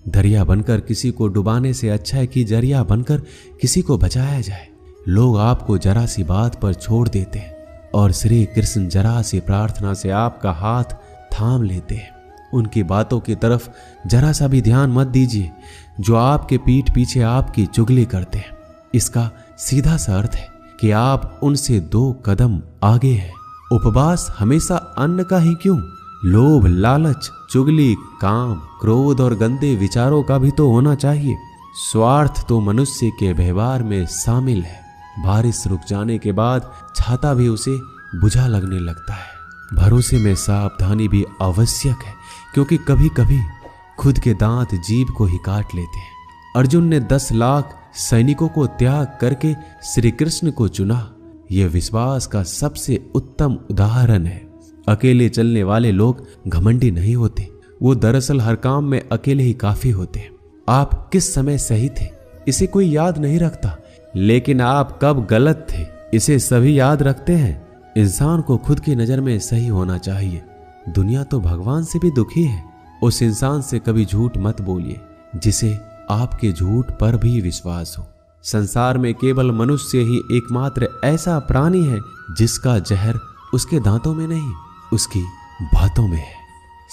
दरिया बनकर किसी को डुबाने से अच्छा है कि जरिया बनकर किसी को बचाया जाए। लोग आपको जरा सी बात पर छोड़ देते हैं और श्री कृष्ण जरा सी प्रार्थना से आपका हाथ थाम लेते हैं। उनकी बातों की तरफ जरा सा भी ध्यान मत दीजिए जो आपके पीठ पीछे आपकी चुगली करते हैं। इसका सीधा सा अर्थ है कि आप उनसे 2 कदम आगे हैं। उपवास हमेशा अन्न का ही क्यों, लोभ, लालच, चुगली, काम, क्रोध और गंदे विचारों का भी तो होना चाहिए। स्वार्थ तो मनुष्य के व्यवहार में शामिल है। बारिश रुक जाने के बाद छाता भी उसे बुझा लगने लगता है। भरोसे में सावधानी भी आवश्यक है क्योंकि कभी कभी खुद के दांत जीभ को ही काट लेते हैं। अर्जुन ने 10 लाख सैनिकों को त्याग करके श्री कृष्ण को चुना। यह विश्वास का सबसे उत्तम उदाहरण है। अकेले चलने वाले लोग घमंडी नहीं होते, वो दरअसल हर काम में अकेले ही काफी होते हैं। आप किस समय सही थे इसे कोई याद नहीं रखता, लेकिन आप कब गलत थे इसे सभी याद रखते हैं। इंसान को खुद की नजर में सही होना चाहिए। दुनिया तो भगवान से भी दुखी है। उस इंसान से कभी झूठ मत बोलिए जिसे आपके झूठ पर भी विश्वास हो। संसार में केवल मनुष्य ही एकमात्र ऐसा प्राणी है जिसका जहर उसके दांतों में नहीं, उसकी बातों में है।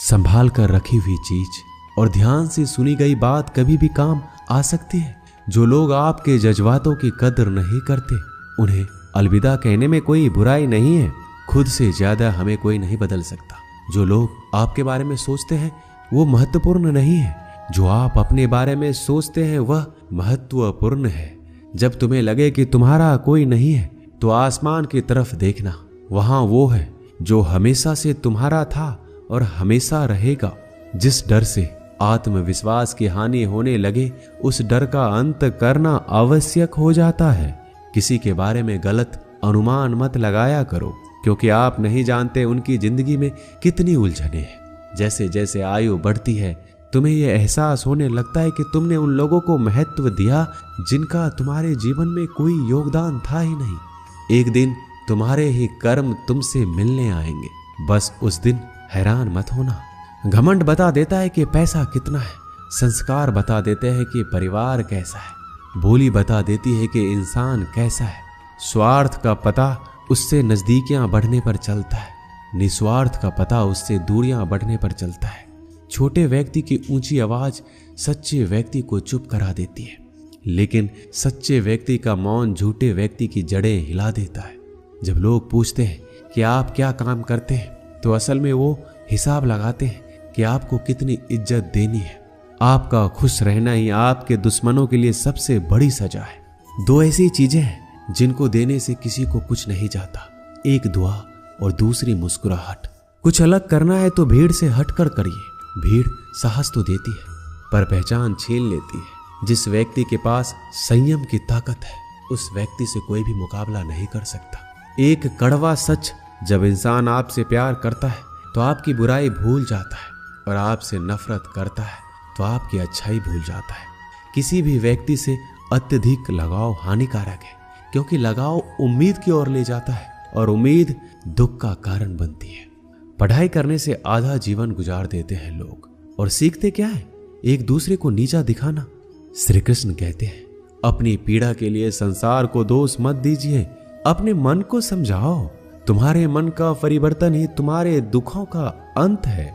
संभाल कर रखी हुई चीज और ध्यान से सुनी गई बात कभी भी काम आ सकती है। जो लोग आपके जज्बातों की कदर नहीं करते उन्हें अलविदा कहने में कोई बुराई नहीं है। खुद से ज्यादा हमें कोई नहीं बदल सकता। जो लोग आपके बारे में सोचते हैं वो महत्वपूर्ण नहीं है, जो आप अपने बारे में सोचते हैं वह महत्वपूर्ण है। जब तुम्हें लगे कि तुम्हारा कोई नहीं है तो आसमान की तरफ देखना, वहां वो है जो हमेशा से तुम्हारा था और हमेशा रहेगा। जिस डर से आत्मविश्वास की हानि होने लगे उस डर का अंत करना आवश्यक हो जाता है। किसी के बारे में गलत अनुमान मत लगाया करो क्योंकि आप नहीं जानते उनकी जिंदगी में कितनी उलझने हैं। जैसे जैसे आयु बढ़ती है तुम्हें यह एहसास होने लगता है कि तुमने उन लोगों को महत्व दिया जिनका तुम्हारे जीवन में कोई योगदान था ही नहीं। एक दिन तुम्हारे ही कर्म तुमसे मिलने आएंगे, बस उस दिन हैरान मत होना। घमंड बता देता है कि पैसा कितना है, संस्कार बता देते हैं कि परिवार कैसा है, बोली बता देती है कि इंसान कैसा है। स्वार्थ का पता उससे नजदीकियां बढ़ने पर चलता है, निस्वार्थ का पता उससे दूरियां बढ़ने पर चलता है। छोटे व्यक्ति की ऊंची आवाज सच्चे व्यक्ति को चुप करा देती है, लेकिन सच्चे व्यक्ति का मौन झूठे व्यक्ति की जड़ें हिला देता है। जब लोग पूछते हैं कि आप क्या काम करते हैं तो असल में वो हिसाब लगाते हैं कि आपको कितनी इज्जत देनी है। आपका खुश रहना ही आपके दुश्मनों के लिए सबसे बड़ी सजा है। 2 ऐसी चीजें हैं जिनको देने से किसी को कुछ नहीं जाता, एक दुआ और दूसरी मुस्कुराहट। कुछ अलग करना है तो भीड़ से हटकर करिए। भीड़ साहस तो देती है पर पहचान छीन लेती है। जिस व्यक्ति के पास संयम की ताकत है उस व्यक्ति से कोई भी मुकाबला नहीं कर सकता। एक कड़वा सच, जब इंसान आपसे प्यार करता है तो आपकी बुराई भूल जाता है और आपसे नफरत करता है तो आपकी अच्छाई भूल जाता है। किसी भी व्यक्ति से अत्यधिक लगाव हानिकारक है क्योंकि लगाव उम्मीद की ओर ले जाता है और उम्मीद दुख का कारण बनती है। पढ़ाई करने से आधा जीवन गुजार देते हैं लोग और सीखते क्या है? एक दूसरे को नीचा दिखाना। श्री कृष्ण कहते हैं अपनी पीड़ा के लिए संसार को दोष मत दीजिए, अपने मन को समझाओ। तुम्हारे मन का परिवर्तन ही तुम्हारे दुखों का अंत है।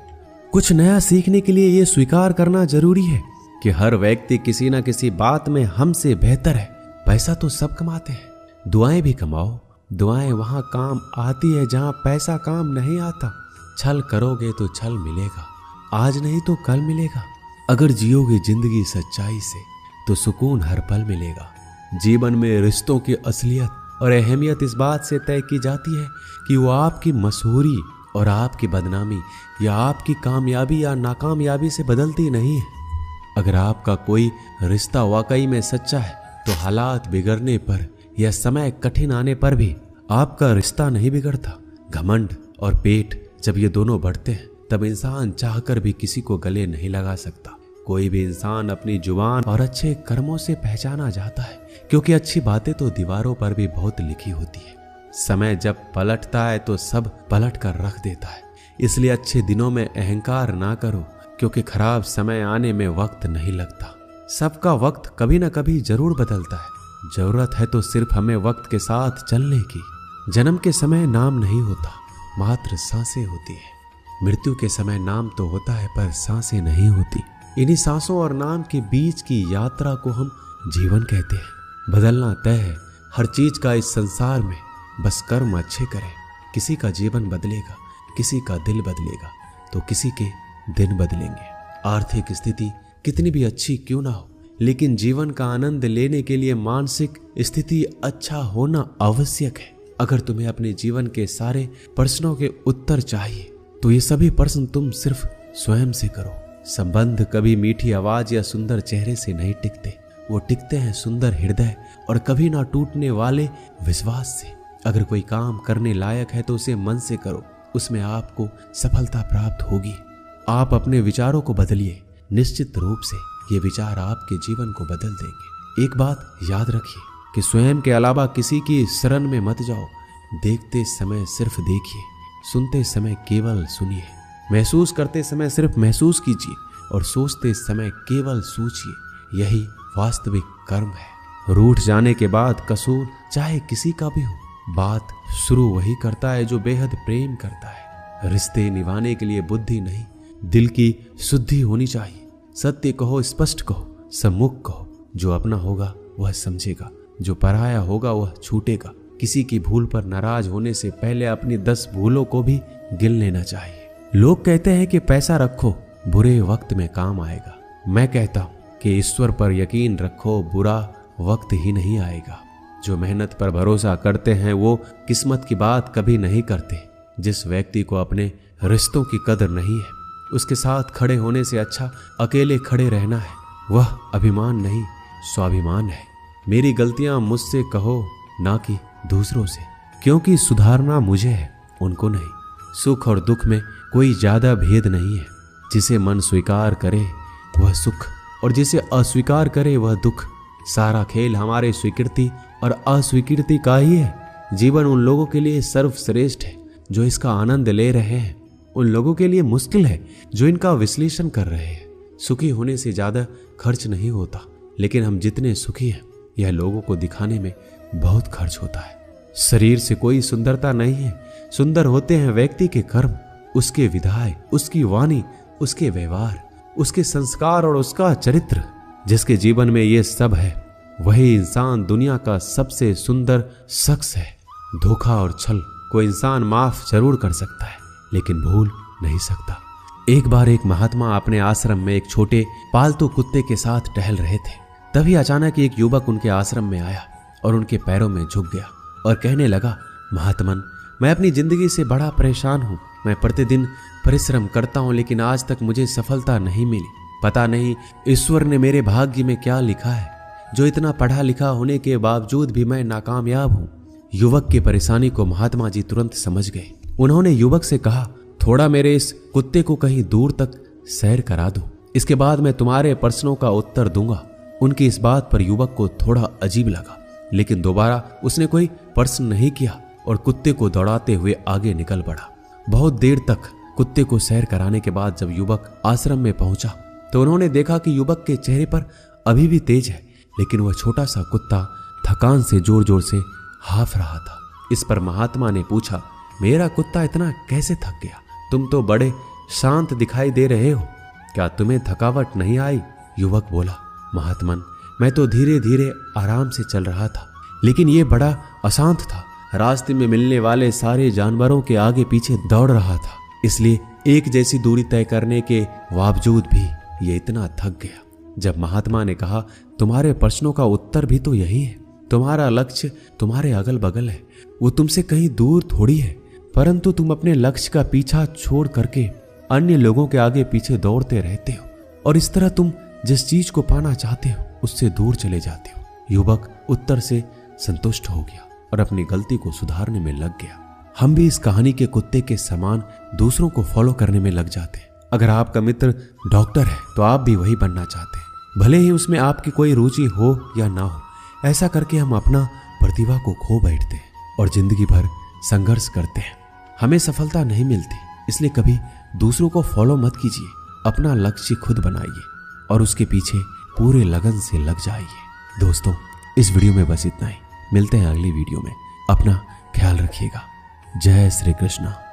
कुछ नया सीखने के लिए यह स्वीकार करना जरूरी है कि हर व्यक्ति किसी न किसी बात में हमसे बेहतर है। पैसा तो सब कमाते हैं, दुआएं भी कमाओ। दुआएं वहां काम आती है जहां पैसा काम नहीं आता। छल करोगे तो छल मिलेगा, आज नहीं तो कल मिलेगा। अगर जियोगे जिंदगी सच्चाई से तो सुकून हर पल मिलेगा। जीवन में रिश्तों की असलियत और अहमियत इस बात से तय की जाती है कि वो आपकी मशहूरी और आपकी बदनामी या आपकी कामयाबी या नाकामयाबी से बदलती नहीं है। अगर आपका कोई रिश्ता वाकई में सच्चा है तो हालात बिगड़ने पर या समय कठिन आने पर भी आपका रिश्ता नहीं बिगड़ता। घमंड और पेट जब ये दोनों बढ़ते हैं तब इंसान चाहकर भी किसी को गले नहीं लगा सकता। कोई भी इंसान अपनी जुबान और अच्छे कर्मों से पहचाना जाता है क्योंकि अच्छी बातें तो दीवारों पर भी बहुत लिखी होती है। समय जब पलटता है तो सब पलट कर रख देता है। इसलिए अच्छे दिनों में अहंकार ना करो, क्योंकि खराब समय आने में वक्त नहीं लगता। सबका वक्त कभी ना कभी जरूर बदलता है। जरूरत है तो सिर्फ हमें वक्त के साथ चलने की। जन्म के समय नाम नहीं होता, मात्र सांसें होती है। मृत्यु के समय नाम तो होता है पर सांसें नहीं होती। इन्हीं सांसों और नाम के बीच की यात्रा को हम जीवन कहते हैं। बदलना तय है हर चीज का इस संसार में, बस कर्म अच्छे करें। किसी का जीवन बदलेगा, किसी का दिल बदलेगा, तो किसी के दिन बदलेंगे। आर्थिक स्थिति कितनी भी अच्छी क्यों ना हो, लेकिन जीवन का आनंद लेने के लिए मानसिक स्थिति अच्छा होना आवश्यक है। अगर तुम्हें अपने जीवन के सारे प्रश्नों के उत्तर चाहिए तो ये सभी प्रश्न तुम सिर्फ स्वयं से करो। संबंध कभी मीठी आवाज या सुंदर चेहरे से नहीं टिकते, वो टिकते हैं सुंदर हृदय और कभी ना टूटने वाले विश्वास से। अगर कोई काम करने लायक है तो उसे मन से करो, उसमें आपको सफलता प्राप्त होगी। आप अपने विचारों को बदलिए, निश्चित रूप से ये विचार आपके जीवन को बदल देंगे। एक बात याद रखिए कि स्वयं के अलावा किसी की शरण में मत जाओ। देखते समय सिर्फ देखिए, सुनते समय केवल सुनिए, महसूस करते समय सिर्फ महसूस कीजिए और सोचते समय केवल सोचिए। यही वास्तविक कर्म है। रूठ जाने के बाद कसूर चाहे किसी का भी हो, बात शुरू वही करता है जो बेहद प्रेम करता है। रिश्ते निभाने के लिए बुद्धि नहीं, दिल की शुद्धि होनी चाहिए। सत्य कहो, स्पष्ट कहो, सम्मुख कहो। जो अपना होगा वह समझेगा, जो पराया होगा वह छूटेगा। किसी की भूल पर नाराज होने से पहले अपनी 10 भूलों को भी गिन लेना चाहिए। लोग कहते हैं कि पैसा रखो, बुरे वक्त में काम आएगा। मैं कहता हूं कि ईश्वर पर यकीन रखो, बुरा वक्त ही नहीं आएगा। जो मेहनत पर भरोसा करते हैं वो किस्मत की बात कभी नहीं करते। जिस व्यक्ति को अपने रिश्तों की कदर नहीं है, उसके साथ खड़े होने से अच्छा अकेले खड़े रहना है। वह अभिमान नहीं, स्वाभिमान है। मेरी गलतियां मुझसे कहो, ना कि दूसरों से, क्योंकि सुधारना मुझे है, उनको नहीं। सुख और दुख में कोई ज्यादा भेद नहीं है। जिसे मन स्वीकार करे वह सुख और जिसे अस्वीकार करे वह दुख। सारा खेल हमारे स्वीकृति और अस्वीकृति का ही है। जीवन उन लोगों के लिए सर्वश्रेष्ठ है जो इसका आनंद ले रहे हैं, उन लोगों के लिए मुश्किल है जो इनका विश्लेषण कर रहे हैं। सुखी होने से ज्यादा खर्च नहीं होता, लेकिन हम जितने सुखी हैं यह लोगों को दिखाने में बहुत खर्च होता है। शरीर से कोई सुंदरता नहीं है, सुंदर होते हैं व्यक्ति के कर्म, उसके विधाय, उसकी वाणी, उसके व्यवहार, उसके संस्कार और उसका चरित्र। जिसके जीवन में ये सब है वही इंसान दुनिया का सबसे सुंदर शख्स है। धोखा और छल को इंसान माफ जरूर कर सकता है, लेकिन भूल नहीं सकता। एक बार एक महात्मा अपने आश्रम में एक छोटे पालतू कुत्ते के साथ टहल रहे थे। तभी अचानक एक युवक उनके आश्रम में आया और उनके पैरों में झुक गया और कहने लगा, महात्मन, मैं अपनी जिंदगी से बड़ा परेशान हूँ। मैं प्रतिदिन परिश्रम करता हूँ, लेकिन आज तक मुझे सफलता नहीं मिली। पता नहीं ईश्वर ने मेरे भाग्य में क्या लिखा है, जो इतना पढ़ा लिखा होने के बावजूद भी मैं नाकामयाब हूँ। युवक की परेशानी को महात्मा जी तुरंत समझ गए। उन्होंने युवक से कहा, थोड़ा मेरे इस कुत्ते को कहीं दूर तक सैर करा दो, इसके बाद मैं तुम्हारे प्रश्नों का उत्तर दूंगा। उनकी इस बात पर युवक को थोड़ा अजीब लगा, लेकिन दोबारा उसने कोई प्रश्न नहीं किया और कुत्ते को दौड़ाते हुए आगे निकल पड़ा। बहुत देर तक कुत्ते को सैर कराने के बाद जब युवक आश्रम में पहुंचा तो उन्होंने देखा कि युवक के चेहरे पर अभी भी तेज है, लेकिन वह छोटा सा कुत्ता थकान से जोर जोर से हाफ रहा था। इस पर महात्मा ने पूछा, मेरा कुत्ता इतना कैसे थक गया? तुम तो बड़े शांत दिखाई दे रहे हो, क्या तुम्हें थकावट नहीं आई? युवक बोला, महात्मन, मैं तो धीरे धीरे आराम से चल रहा था, लेकिन ये बड़ा अशांत था। रास्ते में मिलने वाले सारे जानवरों के आगे पीछे दौड़ रहा था, इसलिए एक जैसी दूरी तय करने के बावजूद भी ये इतना थक गया। जब महात्मा ने कहा, तुम्हारे प्रश्नों का उत्तर भी तो यही है, तुम्हारा लक्ष्य तुम्हारे अगल बगल है, वो तुमसे कहीं दूर थोड़ी है, परंतु तुम अपने लक्ष्य का पीछा छोड़ करके अन्य लोगों के आगे पीछे दौड़ते रहते हो और इस तरह तुम जिस चीज को पाना चाहते हो उससे दूर चले जाते हो। युवक उत्तर से संतुष्ट हो गया और अपनी गलती को सुधारने में लग गया। हम भी इस कहानी के कुत्ते के समान दूसरों को फॉलो करने में लग जाते हैं। अगर आपका मित्र डॉक्टर है तो आप भी वही बनना चाहते हैं, भले ही उसमें आपकी कोई रुचि हो या ना हो। ऐसा करके हम अपना प्रतिभा को खो बैठते हैं और जिंदगी भर संघर्ष करते हैं। हमें सफलता नहीं मिलती, इसलिए कभी दूसरों को फॉलो मत कीजिए, अपना लक्ष्य खुद बनाइए और उसके पीछे पूरे लगन से लग जाइए। दोस्तों, इस वीडियो में बस इतना ही। मिलते हैं अगली वीडियो में। अपना ख्याल रखिएगा। जय श्री कृष्ण।